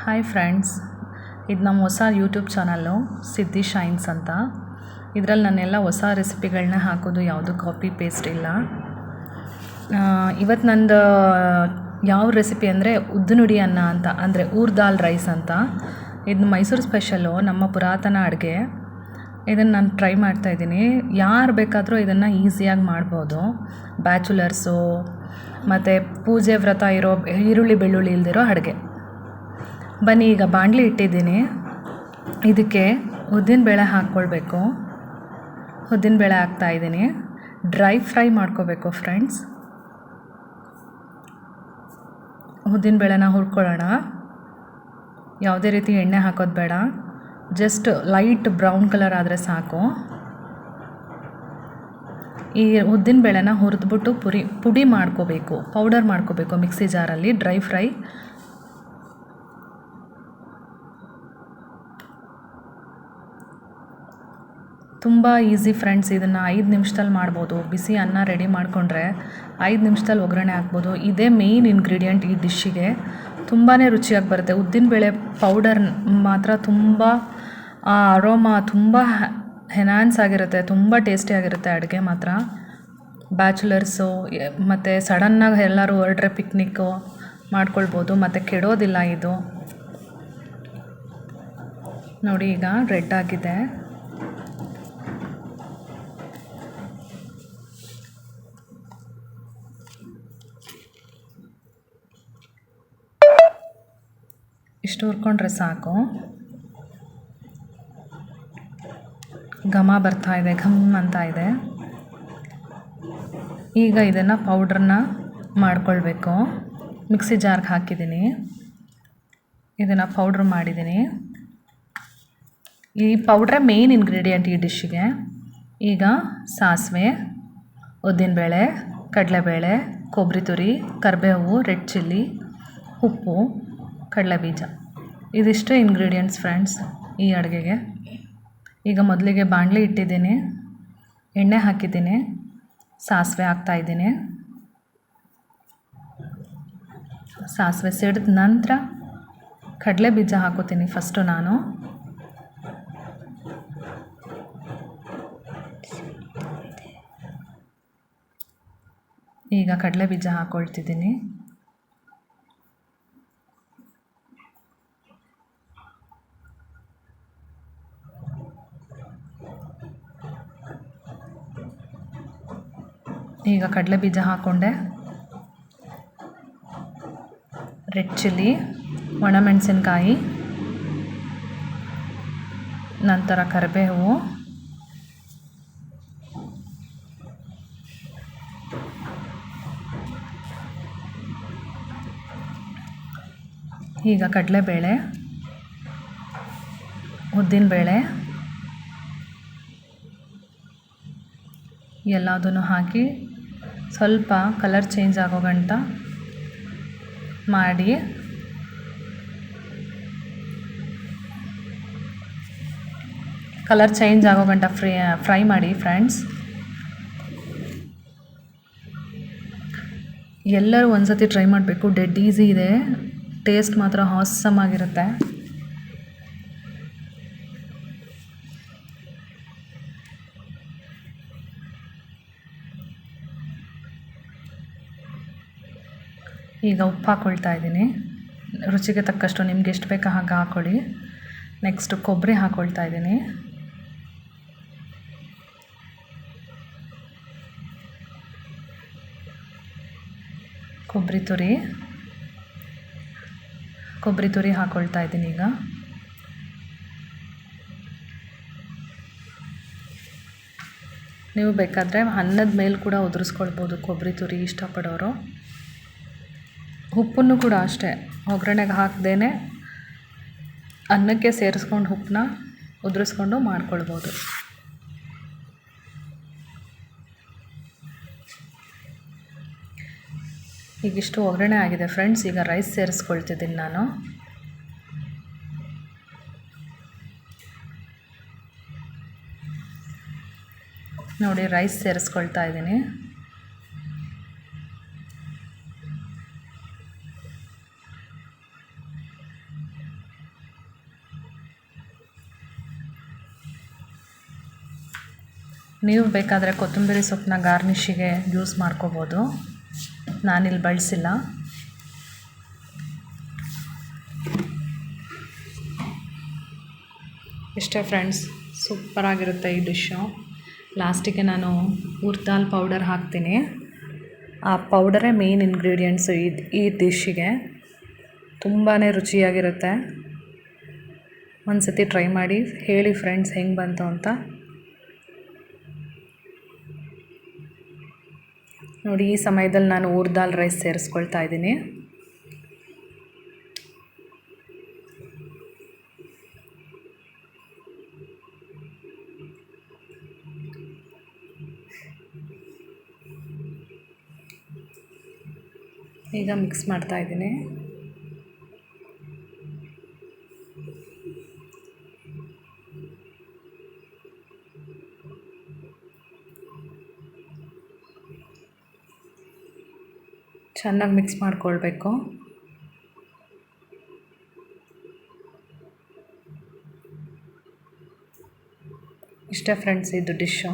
Hi friends, ಇದು ನಮ್ಮ ಹೊಸ ಯೂಟ್ಯೂಬ್ ಚಾನಲ್ಲು ಸಿದ್ಧಿ ಶೈನ್ಸ್ ಅಂತ. ಇದರಲ್ಲಿ ನಾನೆಲ್ಲ ಹೊಸ ರೆಸಿಪಿಗಳನ್ನ ಹಾಕೋದು, ಯಾವುದು ಕಾಪಿ ಪೇಸ್ಟ್ ಇಲ್ಲ. ಇವತ್ತು ನಂದು ಯಾವ ರೆಸಿಪಿ ಅಂದರೆ ಉದ್ದಿನುಡಿ ಅನ್ನ ಅಂತ, ಅಂದರೆ ಊರ್ ದಾಲ್ ರೈಸ್ ಅಂತ. ಇದು ಮೈಸೂರು ಸ್ಪೆಷಲ್ಲು, ನಮ್ಮ ಪುರಾತನ ಅಡುಗೆ. ಇದನ್ನು ನಾನು ಟ್ರೈ ಮಾಡ್ತಾಯಿದ್ದೀನಿ. ಯಾರು ಬೇಕಾದರೂ ಇದನ್ನು ಈಸಿಯಾಗಿ ಮಾಡ್ಬೋದು. ಬ್ಯಾಚುಲರ್ಸು ಮತ್ತು ಪೂಜೆ ವ್ರತ ಇರೋ, ಈರುಳ್ಳಿ ಬೆಳ್ಳುಳ್ಳಿ ಇಲ್ದಿರೋ ಅಡುಗೆ. ಬನ್ನಿ, ಈಗ ಬಾಣಲಿ ಇಟ್ಟಿದ್ದೀನಿ. ಇದಕ್ಕೆ ಉದ್ದಿನಬೇಳೆ ಹಾಕ್ಕೊಳ್ಬೇಕು. ಉದ್ದಿನಬೇಳೆ ಹಾಕ್ತಾಯಿದ್ದೀನಿ. ಡ್ರೈ ಫ್ರೈ ಮಾಡ್ಕೋಬೇಕು ಫ್ರೆಂಡ್ಸ್. ಉದ್ದಿನಬೇಳೆನ ಹುರ್ಕೊಳ್ಳೋಣ. ಯಾವುದೇ ರೀತಿ ಎಣ್ಣೆ ಹಾಕೋದು ಬೇಡ, ಜಸ್ಟ್ ಲೈಟ್ ಬ್ರೌನ್ ಕಲರ್ ಆದರೆ ಸಾಕು. ಈ ಉದ್ದಿನಬೇಳೆನ ಹುರಿದ್ಬಿಟ್ಟು ಪುಡಿ ಮಾಡ್ಕೋಬೇಕು, ಪೌಡರ್ ಮಾಡ್ಕೋಬೇಕು ಮಿಕ್ಸಿ ಜಾರಲ್ಲಿ. ಡ್ರೈ ಫ್ರೈ ತುಂಬ ಈಸಿ ಫ್ರೆಂಡ್ಸ್. ಇದನ್ನು 5 ನಿಮಿಷದಲ್ಲಿ ಮಾಡ್ಬೋದು. ಬಿಸಿ ಅನ್ನ ರೆಡಿ ಮಾಡಿಕೊಂಡ್ರೆ 5 ನಿಮಿಷದಲ್ಲಿ ಒಗ್ಗರಣೆ ಹಾಕ್ಬೋದು. ಇದೇ ಮೇಯ್ನ್ ಇಂಗ್ರೀಡಿಯೆಂಟ್ ಈ ಡಿಶ್ಶಿಗೆ. ತುಂಬಾ ರುಚಿಯಾಗಿ ಬರುತ್ತೆ. ಉದ್ದಿನಬೇಳೆ ಪೌಡರ್ ಮಾತ್ರ ತುಂಬ ಅರೋಮಾ ತುಂಬ ಎನ್ಹಾನ್ಸ್ ಆಗಿರುತ್ತೆ, ತುಂಬ ಟೇಸ್ಟಿಯಾಗಿರುತ್ತೆ ಅಡುಗೆ ಮಾತ್ರ. ಬ್ಯಾಚುಲರ್ಸು ಮತ್ತು ಸಡನ್ನಾಗಿ ಎಲ್ಲರೂ ಹೊರಡ್ರೆ ಪಿಕ್ನಿಕ್ಕು ಮಾಡ್ಕೊಳ್ಬೋದು, ಮತ್ತು ಕೆಡೋದಿಲ್ಲ ಇದು. ನೋಡಿ, ಈಗ ರೆಡ್ ಆಗಿದೆ. ಇಷ್ಟು ಹುರ್ಕೊಂಡ್ರೆ ಸಾಕು. ಘಮ ಬರ್ತಾ ಇದೆ, ಘಮ್ ಅಂತ ಇದೆ. ಈಗ ಇದನ್ನು ಪೌಡ್ರನ್ನ ಮಾಡ್ಕೊಳ್ಬೇಕು. ಮಿಕ್ಸಿ ಜಾರ್ಗೆ ಹಾಕಿದ್ದೀನಿ. ಇದನ್ನು ಪೌಡ್ರ್ ಮಾಡಿದ್ದೀನಿ. ಈ ಪೌಡ್ರೇ ಮೇಯ್ನ್ ಇಂಗ್ರೀಡಿಯೆಂಟ್ ಈ ಡಿಶ್ಶಿಗೆ. ಈಗ ಸಾಸಿವೆ, ಉದ್ದಿನಬೇಳೆ, ಕಡಲೆಬೇಳೆ, ಕೊಬ್ಬರಿ ತುರಿ, ಕರಿಬೇವು, ರೆಡ್ ಚಿಲ್ಲಿ, ಉಪ್ಪು, ಕಡಲೆಬೀಜ, ಇದಿಷ್ಟು ಇಂಗ್ರೀಡಿಯೆಂಟ್ಸ್ ಫ್ರೆಂಡ್ಸ್ ಈ ಅಡುಗೆಗೆ. ಈಗ ಮೊದಲಿಗೆ ಬಾಣಲಿ ಇಟ್ಟಿದ್ದೀನಿ, ಎಣ್ಣೆ ಹಾಕಿದ್ದೀನಿ, ಸಾಸಿವೆ ಹಾಕ್ತಾಯಿದ್ದೀನಿ. ಸಾಸಿವೆ ಸಿಡಿದ ನಂತರ ಕಡಲೆಬೀಜ ಹಾಕೋತೀನಿ ಫಸ್ಟು ನಾನು. ಈಗ ಕಡಲೆಬೀಜ ಹಾಕ್ಕೊಳ್ತಿದ್ದೀನಿ. ಈಗ ಕಡಲೆಬೀಜ ಹಾಕ್ಕೊಂಡೆ. ರೆಡ್ ಚಿಲ್ಲಿ, ಒಣಮೆಣಸಿನ್ಕಾಯಿ, ನಂತರ ಕರಿಬೇವು, ಈಗ ಕಡಲೆಬೇಳೆ, ಉದ್ದಿನಬೇಳೆ ಎಲ್ಲದನ್ನು ಹಾಕಿ ಸ್ವಲ್ಪ ಕಲರ್ ಚೇಂಜ್ ಆಗೋ ಗಂಟ ಮಾಡಿ ಫ್ರೈ ಮಾಡಿ ಫ್ರೆಂಡ್ಸ್. ಎಲ್ಲರೂ ಒಂದ್ಸತಿ ಟ್ರೈ ಮಾಡಬೇಕು. ಡೆಡ್ ಈಸಿ ಇದೆ, ಟೇಸ್ಟ್ ಮಾತ್ರ ಆಸಮ್ ಆಗಿರುತ್ತೆ. ಈಗ ಉಪ್ಪು ಹಾಕ್ಕೊಳ್ತಾ ಇದ್ದೀನಿ. ರುಚಿಗೆ ತಕ್ಕಷ್ಟು ನಿಮ್ಗೆ ಎಷ್ಟು ಬೇಕೋ ಹಾಗೆ ಹಾಕ್ಕೊಳ್ಳಿ. ನೆಕ್ಸ್ಟ್ ಕೊಬ್ಬರಿ ಹಾಕ್ಕೊಳ್ತಾ ಇದ್ದೀನಿ. ಕೊಬ್ಬರಿ ತುರಿ ಹಾಕ್ಕೊಳ್ತಾ ಇದ್ದೀನಿ. ಈಗ ನೀವು ಬೇಕಾದರೆ ಅನ್ನದ ಮೇಲೆ ಕೂಡ ಉದುರಿಸ್ಕೊಳ್ಬೋದು ಕೊಬ್ಬರಿ ತುರಿ ಇಷ್ಟಪಡೋರು. ಉಪ್ಪನ್ನು ಕೂಡ ಅಷ್ಟೇ, ಒಗ್ಗರಣೆಗೆ ಹಾಕ್ದೇ ಅನ್ನಕ್ಕೆ ಸೇರಿಸ್ಕೊಂಡು ಉಪ್ಪನ್ನ ಉದುರಿಸ್ಕೊಂಡು ಮಾಡ್ಕೊಳ್ಬೋದು. ಈಗಿಷ್ಟು ಒಗ್ಗರಣೆ ಆಗಿದೆ ಫ್ರೆಂಡ್ಸ್. ಈಗ ರೈಸ್ ಸೇರಿಸ್ಕೊಳ್ತಿದ್ದೀನಿ ನಾನು. ನೋಡಿ, ರೈಸ್ ಸೇರಿಸ್ಕೊಳ್ತಾ ಇದ್ದೀನಿ. ನೀವು ಬೇಕಾದರೆ ಕೊತ್ತಂಬರಿ ಸೊಪ್ಪನ್ನ ಗಾರ್ನಿಷಿಗೆ ಯೂಸ್ ಮಾಡ್ಕೋಬೋದು. ನಾನಿಲ್ಲಿ ಬಳಸಿಲ್ಲ. ಇಷ್ಟೇ ಫ್ರೆಂಡ್ಸ್, ಸೂಪರಾಗಿರುತ್ತೆ ಈ ಡಿಶ್ಶು. ಲಾಸ್ಟಿಗೆ ನಾನು ಉರ್ದ್ ದಾಲ್ ಪೌಡರ್ ಹಾಕ್ತೀನಿ. ಆ ಪೌಡರೇ ಮೇನ್ ಇಂಗ್ರೀಡಿಯೆಂಟ್ಸು ಈ ಡಿಶ್ಶಿಗೆ. ತುಂಬಾ ರುಚಿಯಾಗಿರುತ್ತೆ. ಒಂದು ಸತಿ ಟ್ರೈ ಮಾಡಿ ಹೇಳಿ ಫ್ರೆಂಡ್ಸ್ ಹೆಂಗೆ ಬಂತು ಅಂತ. ನೋಡಿ, ಈ ಸಮಯದಲ್ಲಿ ನಾನು ಉರ್ದ್ ದಾಲ್ ರೈಸ್ ಸೇರಿಸ್ಕೊಳ್ತಾ ಇದ್ದೀನಿ. ಈಗ ಮಿಕ್ಸ್ ಮಾಡ್ತಾ ಇದ್ದೀನಿ. ಚೆನ್ನಾಗಿ ಮಿಕ್ಸ್ ಮಾಡ್ಕೊಳ್ಬೇಕು. ಇಷ್ಟೇ ಫ್ರೆಂಡ್ಸ್ ಇದು ಡಿಶ್ಶು.